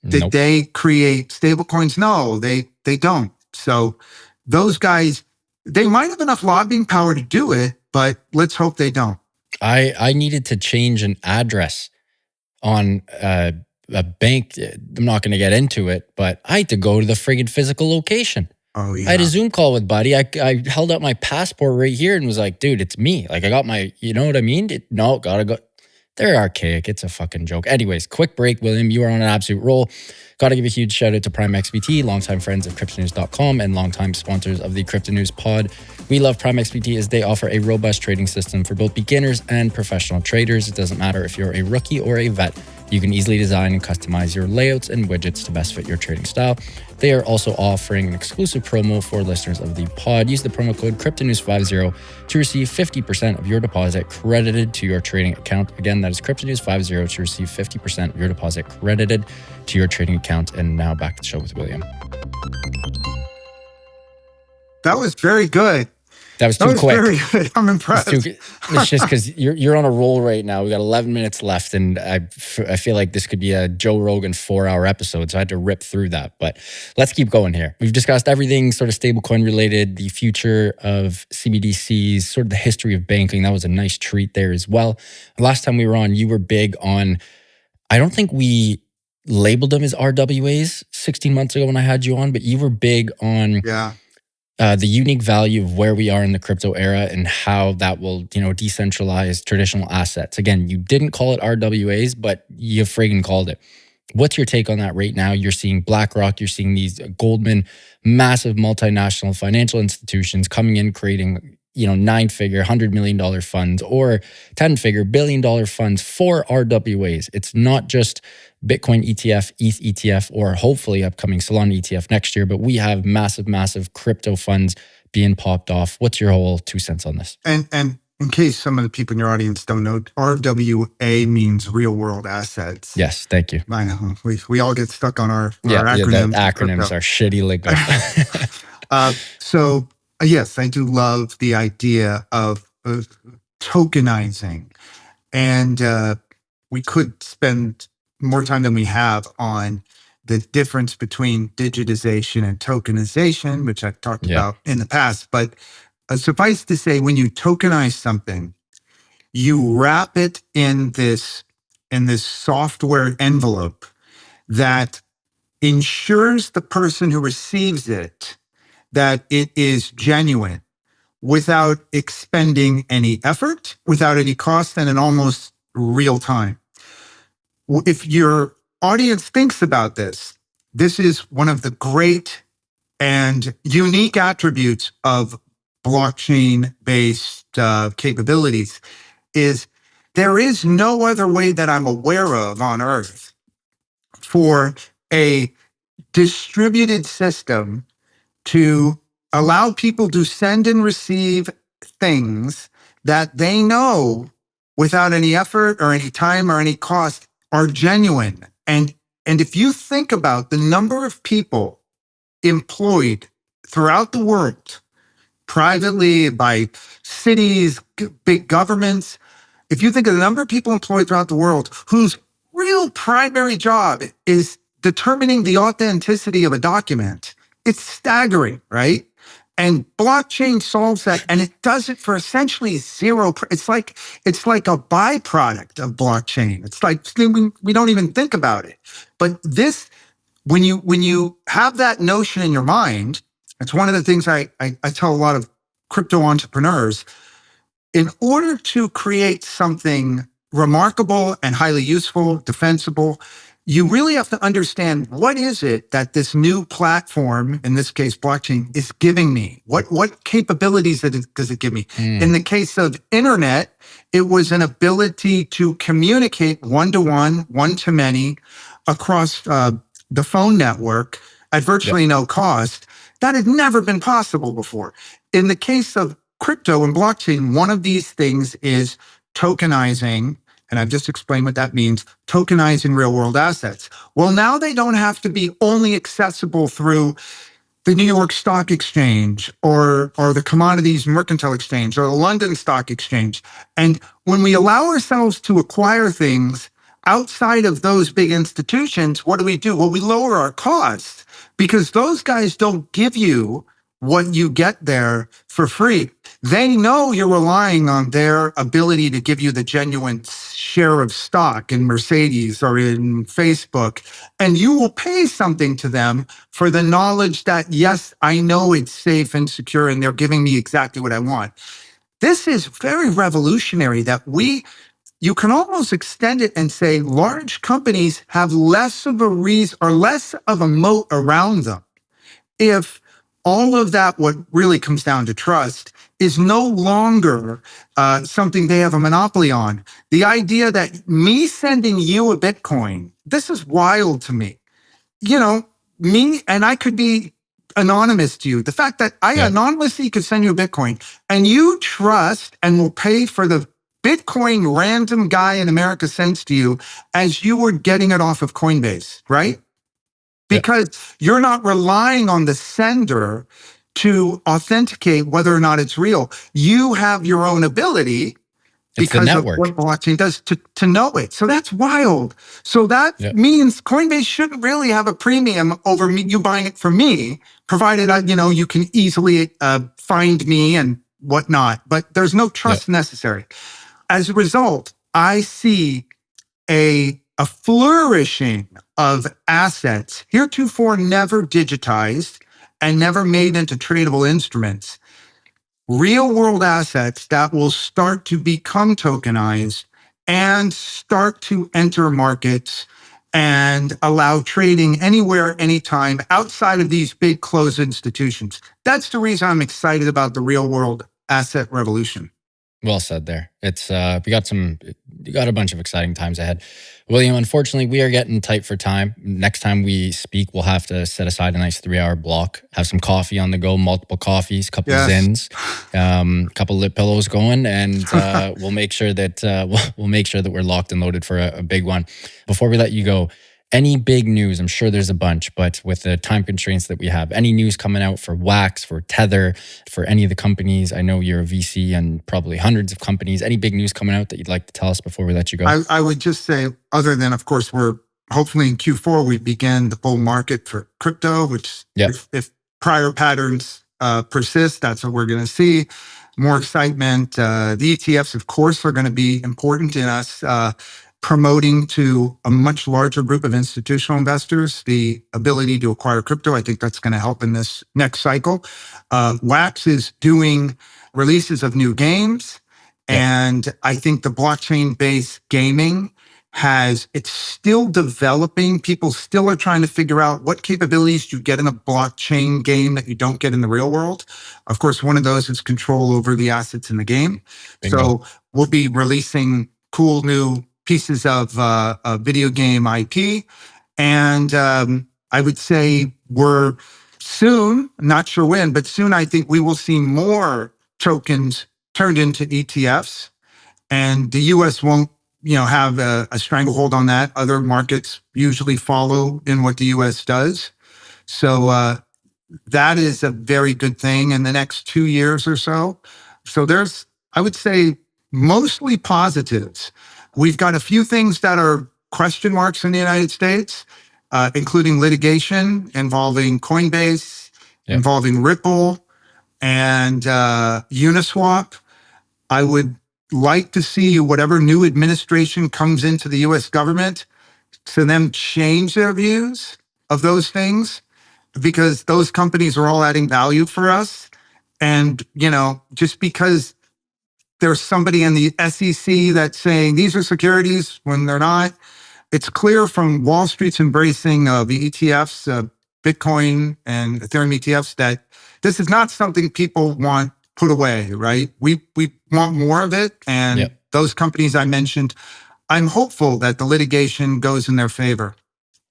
Did they create stablecoins? No, they don't. So those guys, they might have enough lobbying power to do it, but let's hope they don't. I needed to change an address on a bank. I'm not going to get into it, but I had to go to the friggin' physical location. Oh, yeah. I had a Zoom call with Buddy. I held out my passport right here and was like, dude, it's me. Like, I got my, you know what I mean? Gotta go. They're archaic. It's a fucking joke. Anyways, quick break, William. You are on an absolute roll. Got to give a huge shout out to Prime XBT, longtime friends of CryptoNews.com and longtime sponsors of the Crypto News Pod. We love Prime XBT as they offer a robust trading system for both beginners and professional traders. It doesn't matter if you're a rookie or a vet. You can easily design and customize your layouts and widgets to best fit your trading style. They are also offering an exclusive promo for listeners of the pod. Use the promo code CryptoNews50 to receive 50% of your deposit credited to your trading account. Again, that is CryptoNews50 to receive 50% of your deposit credited to your trading account. And now back to the show with William. That was very good. That was too quick. Very good. I'm impressed. It's just because you're on a roll right now. We got 11 minutes left, and I feel like this could be a Joe Rogan 4-hour episode, so I had to rip through that. But let's keep going here. We've discussed everything sort of stablecoin related, the future of CBDCs, sort of the history of banking. That was a nice treat there as well. Last time we were on, you were big on, I don't think we labeled them as RWAs 16 months ago when I had you on, but you were big on the unique value of where we are in the crypto era and how that will, decentralize traditional assets. Again, you didn't call it RWAs, but you friggin' called it. What's your take on that right now? You're seeing BlackRock, you're seeing these Goldman, massive multinational financial institutions coming in, creating, 9-figure, $100 million funds or 10-figure, billion-dollar funds for RWAs. It's not just Bitcoin ETF, ETH ETF, or hopefully upcoming Solana ETF next year, but we have massive crypto funds being popped off. What's your whole 2 cents on this? And in case some of the people in your audience don't know, RWA means real world assets. Yes, thank you. I know. We all get stuck on our acronyms. Yeah, the acronyms are shitty lingo. So yes, I do love the idea of tokenizing. And we could spend more time than we have on the difference between digitization and tokenization, which I've talked about in the past. But suffice to say, when you tokenize something, you wrap it in this software envelope that ensures the person who receives it that it is genuine without expending any effort, without any cost, and in almost real time. If your audience thinks about this, this is one of the great and unique attributes of blockchain-based capabilities is there is no other way that I'm aware of on Earth for a distributed system to allow people to send and receive things that they know without any effort or any time or any cost are genuine. And if you think about the number of people employed throughout the world, privately, by cities, big governments, if you think of the number of people employed throughout the world whose real primary job is determining the authenticity of a document, it's staggering, right? And blockchain solves that, and it does it for essentially zero. It's like a byproduct of blockchain. It's like we don't even think about it. But this, when you have that notion in your mind, it's one of the things I tell a lot of crypto entrepreneurs. In order to create something remarkable and highly useful, defensible, you really have to understand what is it that this new platform, in this case blockchain, is giving me? What capabilities does it give me? In the case of internet, it was an ability to communicate one-to-one, one-to-many across the phone network at virtually no cost. That had never been possible before. In the case of crypto and blockchain, one of these things is tokenizing, and I've just explained what that means, tokenizing real world assets. Well, now they don't have to be only accessible through the New York Stock Exchange or the Commodities Mercantile Exchange or the London Stock Exchange. And when we allow ourselves to acquire things outside of those big institutions, what do? Well, we lower our costs because those guys don't give you what you get there for free. They know you're relying on their ability to give you the genuine share of stock in Mercedes or in Facebook, and you will pay something to them for the knowledge that, yes, I know it's safe and secure and they're giving me exactly what I want. This is very revolutionary that you can almost extend it and say large companies have less of a reason or less of a moat around them if all of that, what really comes down to trust, is no longer something they have a monopoly on. The idea that me sending you a Bitcoin, this is wild to me. Me, and I could be anonymous to you. The fact that I anonymously could send you a Bitcoin and you trust and will pay for the Bitcoin random guy in America sends to you as you were getting it off of Coinbase, right? Because you're not relying on the sender to authenticate whether or not it's real. You have your own ability because of what blockchain does to know it. So that's wild. So that means Coinbase shouldn't really have a premium over you buying it from me, provided you can easily find me and whatnot. But there's no trust necessary. As a result, I see a flourishing of assets heretofore never digitized and never made into tradable instruments. Real world assets that will start to become tokenized and start to enter markets and allow trading anywhere, anytime outside of these big closed institutions. That's the reason I'm excited about the real world asset revolution. Well said there. It's we got a bunch of exciting times ahead. William, unfortunately, we are getting tight for time. Next time we speak, we'll have to set aside a nice 3-hour block, have some coffee on the go, multiple coffees, couple zins, couple lip pillows going, and we'll make sure that we'll make sure that we're locked and loaded for a big one. Before we let you go, any big news? I'm sure there's a bunch, but with the time constraints that we have, any news coming out for Wax, for Tether, for any of the companies? I know you're a VC and probably hundreds of companies. Any big news coming out that you'd like to tell us before we let you go? I would just say, other than, of course, we're hopefully in Q4, we begin the bull market for crypto, which if prior patterns persist, that's what we're going to see. More excitement. The ETFs, of course, are going to be important in us promoting to a much larger group of institutional investors the ability to acquire crypto. I think that's going to help in this next cycle. Wax is doing releases of new games. And I think the blockchain-based gaming it's still developing. People still are trying to figure out what capabilities you get in a blockchain game that you don't get in the real world. Of course, one of those is control over the assets in the game. Bingo. So we'll be releasing cool new pieces of video game IP. And I would say we're soon, not sure when, but soon I think we will see more tokens turned into ETFs. And the US won't, have a stranglehold on that. Other markets usually follow in what the US does. So that is a very good thing in the next 2 years or so. So there's, I would say, mostly positives. We've got a few things that are question marks in the United States, including litigation involving Coinbase, involving Ripple, and Uniswap. I would like to see whatever new administration comes into the US government to them change their views of those things, because those companies are all adding value for us. And, just because there's somebody in the SEC that's saying these are securities when they're not, it's clear from Wall Street's embracing the ETFs, Bitcoin and Ethereum ETFs, that this is not something people want put away, right? We want more of it. And those companies I mentioned, I'm hopeful that the litigation goes in their favor.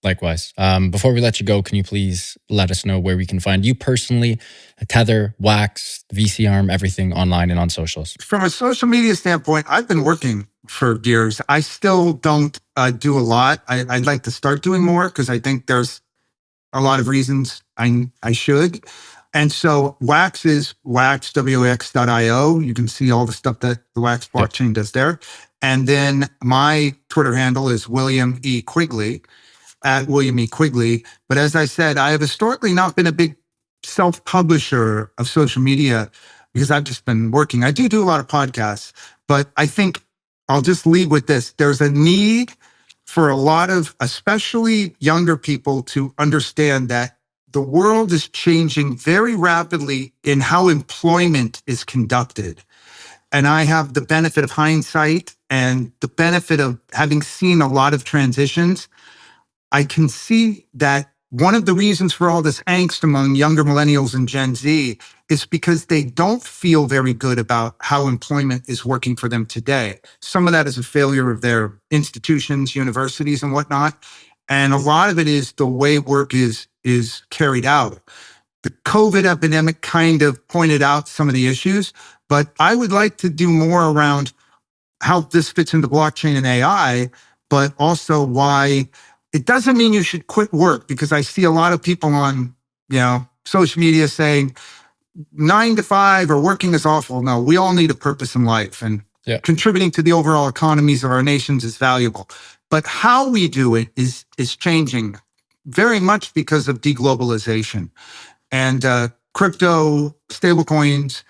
Likewise. Before we let you go, can you please let us know where we can find you personally, Tether, Wax, VC Arm, everything online and on socials? From a social media standpoint, I've been working for years. I still don't do a lot. I'd like to start doing more because I think there's a lot of reasons I should. And so Wax is wax.io. You can see all the stuff that the Wax blockchain does there. And then my Twitter handle is William E. Quigley, at William E. Quigley. But as I said, I have historically not been a big self-publisher of social media because I've just been working. I do a lot of podcasts, but I think I'll just lead with this. There's a need for a lot of, especially younger people, to understand that the world is changing very rapidly in how employment is conducted. And I have the benefit of hindsight and the benefit of having seen a lot of transitions. I can see that one of the reasons for all this angst among younger millennials and Gen Z is because they don't feel very good about how employment is working for them today. Some of that is a failure of their institutions, universities, and whatnot. And a lot of it is the way work is carried out. The COVID epidemic kind of pointed out some of the issues, but I would like to do more around how this fits into blockchain and AI, but also why it doesn't mean you should quit work, because I see a lot of people on, social media saying 9 to 5 or working is awful. No, we all need a purpose in life, and contributing to the overall economies of our nations is valuable. But how we do it is changing very much because of deglobalization and crypto, stablecoins,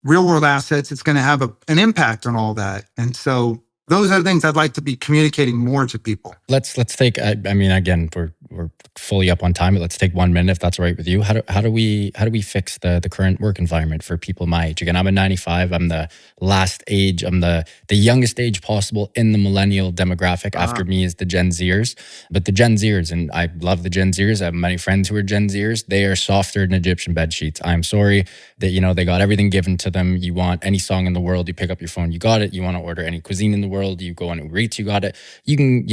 real world assets. It's going to have an impact on all that. And so those are the things I'd like to be communicating more to people. Let's take. I mean, again, we're fully up on time, but let's take 1 minute if that's all right with you. How do we fix the current work environment for people my age? Again, I'm a 95. I'm the last age. I'm the youngest age possible in the millennial demographic. After me is the Gen Zers, but the Gen Zers, and I love the Gen Zers. I have many friends who are Gen Zers. They are softer than Egyptian bed sheets. I'm sorry that they got everything given to them. You want any song in the world, you pick up your phone, you got it. You want to order any cuisine in the world, you go on Uber Eats, you got it. You can,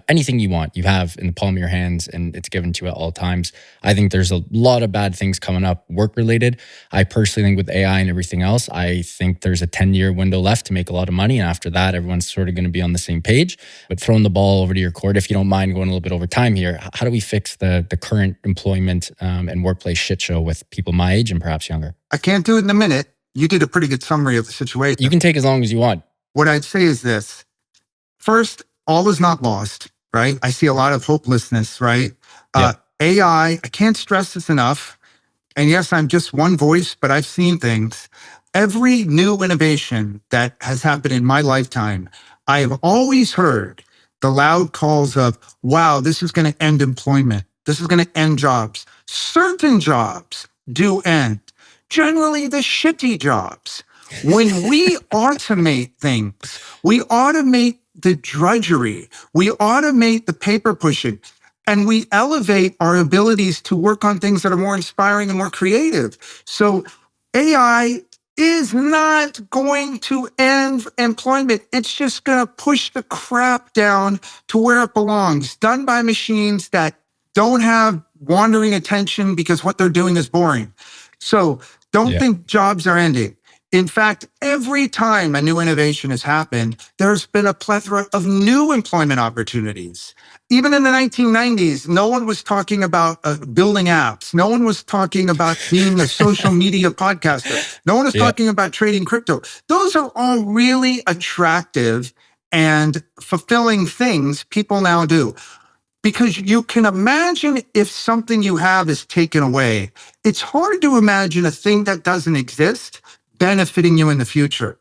anything you want, you have in the palm of your hands, and it's given to you at all times. I think there's a lot of bad things coming up work related. I personally think with AI and everything else, I think there's a 10-year window left to make a lot of money. And after that, everyone's sort of going to be on the same page. But throwing the ball over to your court, if you don't mind going a little bit over time here, how do we fix the current employment and workplace shit show with people my age and perhaps younger? I can't do it in a minute. You did a pretty good summary of the situation. You can take as long as you want. What I'd say is this. First, all is not lost, right? I see a lot of hopelessness, right? AI, I can't stress this enough. And yes, I'm just one voice, but I've seen things. Every new innovation that has happened in my lifetime, I have always heard the loud calls of, wow, this is going to end employment. This is going to end jobs. Certain jobs do end. Generally, the shitty jobs. When we automate things, we automate the drudgery, we automate the paper pushing, and we elevate our abilities to work on things that are more inspiring and more creative. So AI is not going to end employment. It's just going to push the crap down to where it belongs, done by machines that don't have wandering attention because what they're doing is boring. So don't think jobs are ending. In fact, every time a new innovation has happened, there's been a plethora of new employment opportunities. Even in the 1990s, no one was talking about building apps. No one was talking about being a social media podcaster. No one was talking about trading crypto. Those are all really attractive and fulfilling things people now do. Because you can imagine if something you have is taken away, it's hard to imagine a thing that doesn't exist benefiting you in the future.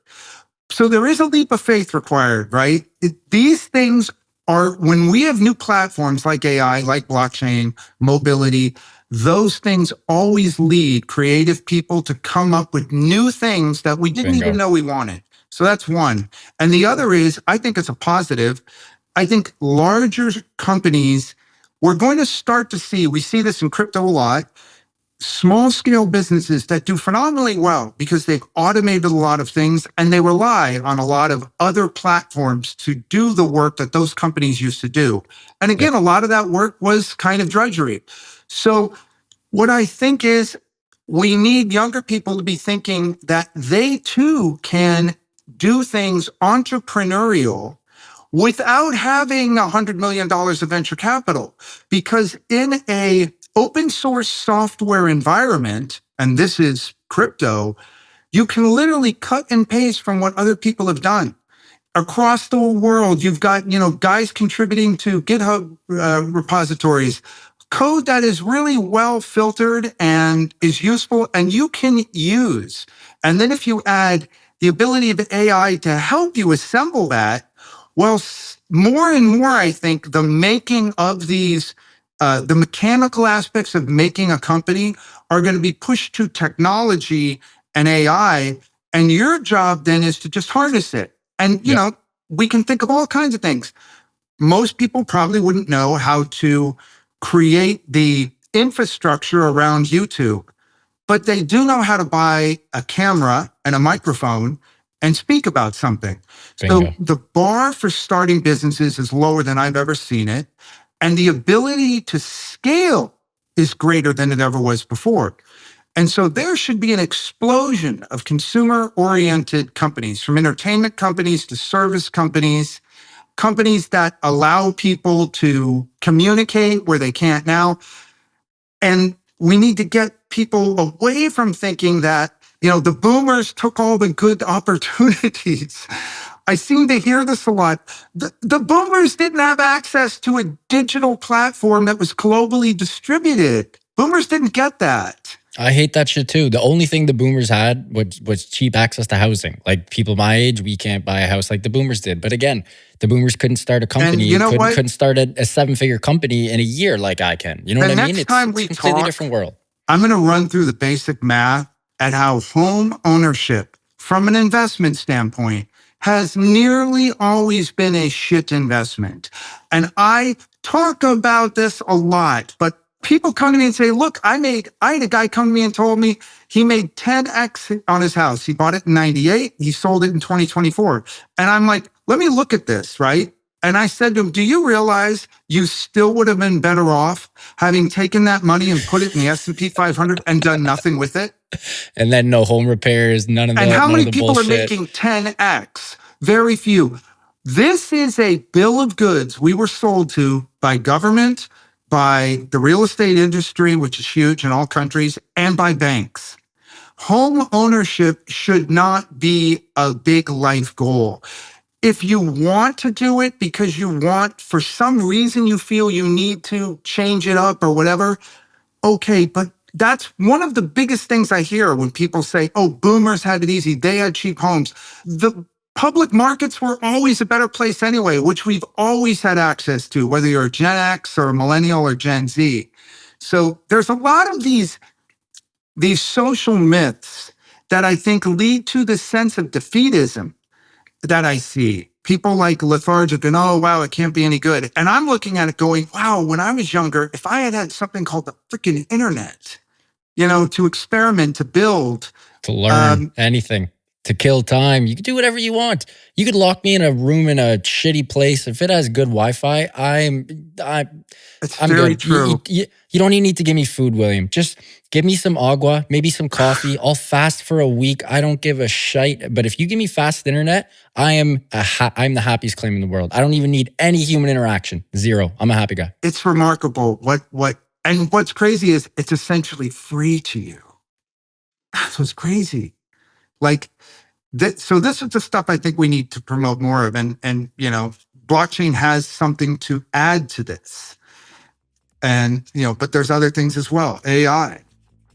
So there is a leap of faith required, right? These things are, when we have new platforms like AI, like blockchain, mobility, those things always lead creative people to come up with new things that we didn't even know we wanted. So that's one. And the other is, I think it's a positive. I think larger companies, we're going to start to see, we see this in crypto a lot, small scale businesses that do phenomenally well because they've automated a lot of things and they rely on a lot of other platforms to do the work that those companies used to do. And again, a lot of that work was kind of drudgery. So what I think is we need younger people to be thinking that they too can do things entrepreneurial without having $100 million of venture capital. Because in a open source software environment, and this is crypto, you can literally cut and paste from what other people have done. Across the world, you've got, guys contributing to GitHub repositories, code that is really well filtered and is useful and you can use. And then if you add the ability of AI to help you assemble that, well, more and more, I think the making of these the mechanical aspects of making a company are going to be pushed to technology and AI. And your job then is to just harness it. And, we can think of all kinds of things. Most people probably wouldn't know how to create the infrastructure around YouTube, but they do know how to buy a camera and a microphone and speak about something. Bingo. So the bar for starting businesses is lower than I've ever seen it. And the ability to scale is greater than it ever was before. And so there should be an explosion of consumer-oriented companies, from entertainment companies to service companies, companies that allow people to communicate where they can't now. And we need to get people away from thinking that, the boomers took all the good opportunities. I seem to hear this a lot. The boomers didn't have access to a digital platform that was globally distributed. Boomers didn't get that. I hate that shit too. The only thing the boomers had was cheap access to housing. Like people my age, we can't buy a house like the boomers did. But again, the boomers couldn't start a company. And you know what? Couldn't start a 7-figure company in a year like I can. You know what I mean? Next time it's we a completely talk, different world. I'm going to run through the basic math at how home ownership, from an investment standpoint, has nearly always been a shit investment. And I talk about this a lot, but people come to me and say, look, I had a guy come to me and told me he made 10x on his house. He bought it in 98. He sold it in 2024. And I'm like, let me look at this, right? And I said to him, do you realize you still would have been better off having taken that money and put it in the S&P 500 and done nothing with it? And then no home repairs, none of that. And how many people bullshit. are making 10x? Very few. This is a bill of goods we were sold to by government, by the real estate industry, which is huge in all countries, and by banks. Home ownership should not be a big life goal. If you want to do it because you want, for some reason you feel you need to change it up or whatever, okay, but that's one of the biggest things I hear when people say, oh, boomers had it easy, they had cheap homes. The public markets were always a better place anyway, which we've always had access to, whether you're Gen X or Millennial or Gen Z. So there's a lot of these social myths that I think lead to the sense of defeatism that I see. People like lethargic and, oh, wow, it can't be any good. And I'm looking at it going, wow, when I was younger, if I had had something called the freaking internet, to experiment, to build. To learn anything, to kill time. You could do whatever you want. You could lock me in a room in a shitty place. If it has good Wi-Fi, I'm very good. True. You don't even need to give me food, William. Just give me some agua, maybe some coffee. I'll fast for a week. I don't give a shite. But if you give me fast internet, I'm the happiest claim in the world. I don't even need any human interaction. Zero. I'm a happy guy. It's remarkable and what's crazy is it's essentially free to you. That's what's crazy. Like so this is the stuff I think we need to promote more of. And blockchain has something to add to this. And, but there's other things as well. AI.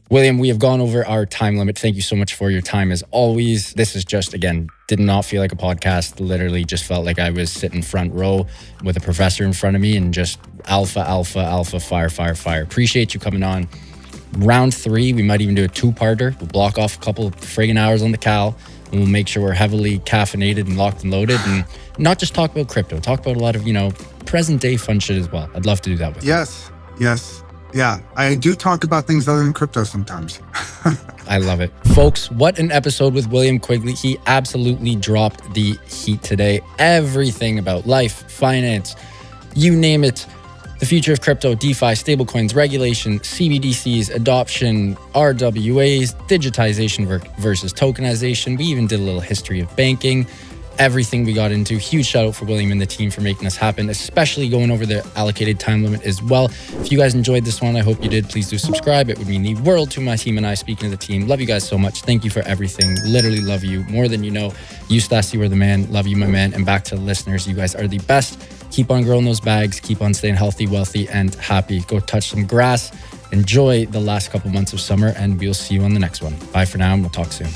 William, we have gone over our time limit. Thank you so much for your time as always. This is just, again, did not feel like a podcast. Literally just felt like I was sitting front row with a professor in front of me and just alpha, fire. Appreciate you coming on. Round 3, we might even do a 2-parter. We'll block off a couple friggin' hours on the Cal, and we'll make sure we're heavily caffeinated and locked and loaded, and not just talk about crypto, talk about a lot of, present day fun shit as well. I'd love to do that with you. Yes. Yeah, I do talk about things other than crypto sometimes. I love it. Folks, what an episode with William Quigley. He absolutely dropped the heat today. Everything about life, finance, you name it. The future of crypto, DeFi, stablecoins, regulation, CBDCs, adoption, RWAs, digitization versus tokenization. We even did a little history of banking. Everything we got into. Huge shout out for William and the team for making this happen, especially going over the allocated time limit as well. If you guys enjoyed this one, I hope you did. Please do subscribe. It would mean the world to my team and I. Speaking of the team, love you guys so much. Thank you for everything. Literally love you more than you know. You, Stassi, were the man. Love you, my man. And back to the listeners, you guys are the best. Keep on growing those bags. Keep on staying healthy, wealthy, and happy. Go touch some grass. Enjoy the last couple months of summer, and we'll see you on the next one. Bye for now, and we'll talk soon.